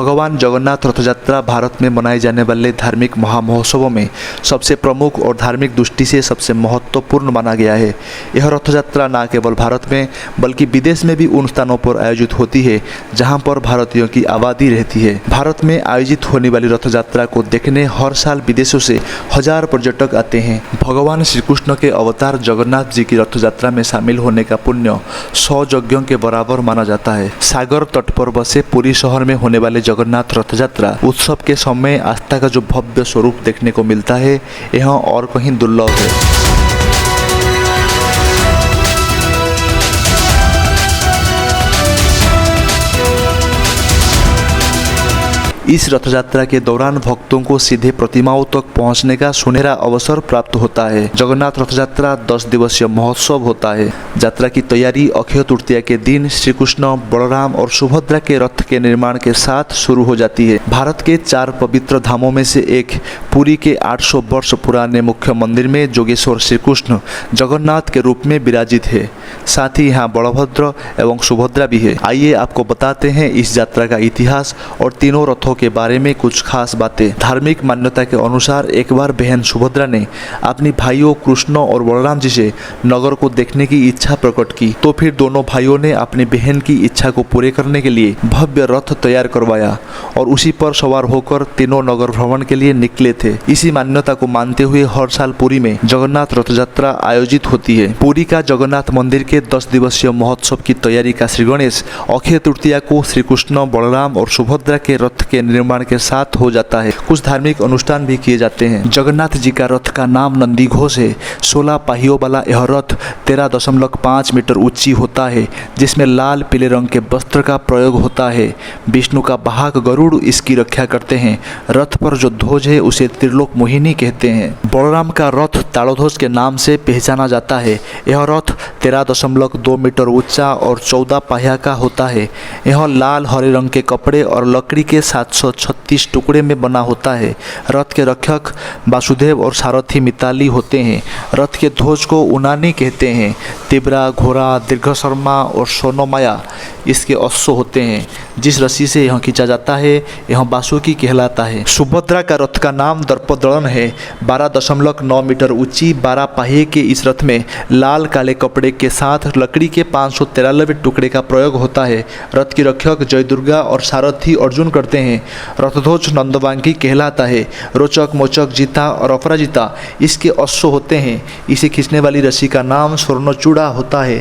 भगवान जगन्नाथ रथ यात्रा भारत में मनाए जाने वाले धार्मिक महामहोत्सवों में सबसे प्रमुख और धार्मिक दृष्टि से सबसे महत्वपूर्ण माना गया है। यह रथ यात्रा न केवल भारत में बल्कि विदेश में भी उन स्थानों पर आयोजित होती है जहां पर भारतीयों की आबादी रहती है। भारत में आयोजित होने वाली रथ यात्रा को देखने हर साल विदेशों से हजार पर्यटक आते हैं। भगवान श्री कृष्ण के अवतार जगन्नाथ जी की रथ यात्रा में शामिल होने का पुण्य 100 यज्ञों के बराबर माना जाता है। सागर तट पर बसे पुरी शहर में होने वाले जगन्नाथ रथ यात्रा उत्सव के समय आस्था का जो भव्य स्वरूप देखने को मिलता है यह और कहीं दुर्लभ है। इस रथ यात्रा के दौरान भक्तों को सीधे प्रतिमाओं तक पहुंचने का सुनहरा अवसर प्राप्त होता है। जगन्नाथ रथ यात्रा 10 दिवसीय महोत्सव होता है। यात्रा की तैयारी अक्षय तृतीया के दिन श्री कृष्ण, बलराम और सुभद्रा के रथ के निर्माण के साथ शुरू हो जाती है। भारत के 4 पवित्र धामों में से एक पुरी के 800 वर्ष पुराने मुख्य मंदिर में जोगेश्वर श्री कृष्ण जगन्नाथ के रूप में विराजित है। साथ ही यहाँ बलभद्र एवं सुभद्रा भी है। आइए आपको बताते हैं इस यात्रा का इतिहास और तीनों रथों के बारे में कुछ खास बातें। धार्मिक मान्यता के अनुसार एक बार बहन सुभद्रा ने अपनी भाइयों कृष्ण और बलराम जी से नगर को देखने की इच्छा प्रकट की, तो फिर दोनों भाइयों ने अपनी बहन की इच्छा को पूरे करने के लिए भव्य रथ तैयार करवाया और उसी पर सवार होकर तीनों नगर भ्रमण के लिए निकले थे। इसी मान्यता को मानते हुए हर साल पुरी में जगन्नाथ रथ यात्रा आयोजित होती है। पुरी का जगन्नाथ मंदिर के 10 दिवसीय महोत्सव की तैयारी का श्री गणेश अक्षय तृतीया को श्री कृष्ण, बलराम और सुभद्रा के रथ के निर्माण के साथ हो जाता है। कुछ धार्मिक अनुष्ठान भी किए जाते हैं। जगन्नाथ जी का रथ का नाम नंदी घोष है। 16 पहियों वाला यह रथ 13.5 मीटर ऊंची होता है, जिसमें लाल पीले रंग के वस्त्र का प्रयोग होता है। विष्णु का वाहक गरुड़ इसकी रक्षा करते हैं। रथ पर जो ध्वज है उसे त्रिलोक मोहिनी कहते हैं। बलराम का रथ ताड़ोध्वज के नाम से पहचाना जाता है। यह रथ 13.2 मीटर ऊंचा और 14 पहिया का होता है। यह लाल हरे रंग के कपड़े और लकड़ी के 736 टुकड़े में बना होता है। रथ के रक्षक वासुदेव और सारथी मिताली होते हैं। रथ के ध्वज को उनानी कहते हैं। तिबरा, घोड़ा, दीर्घशर्मा और सोनोमाया इसके अश्व होते हैं। जिस रस्सी से यह खींचा जाता है यह बासुकी कहलाता है। सुभद्रा का रथ का नाम दर्पदलन है। 12.9 मीटर ऊंची 12 पहिए के इस रथ में लाल काले कपड़े के साथ लकड़ी के 593 टुकड़े का प्रयोग होता है। रथ की रक्षक जय दुर्गा और सारथी अर्जुन करते हैं। रथध्वज नंदवांकी कहलाता है। रोचक, मोचक, जीता और अपराजिता इसके अश्व होते हैं। इसे खींचने वाली रस्सी का नाम स्वर्णचूड़ा होता है।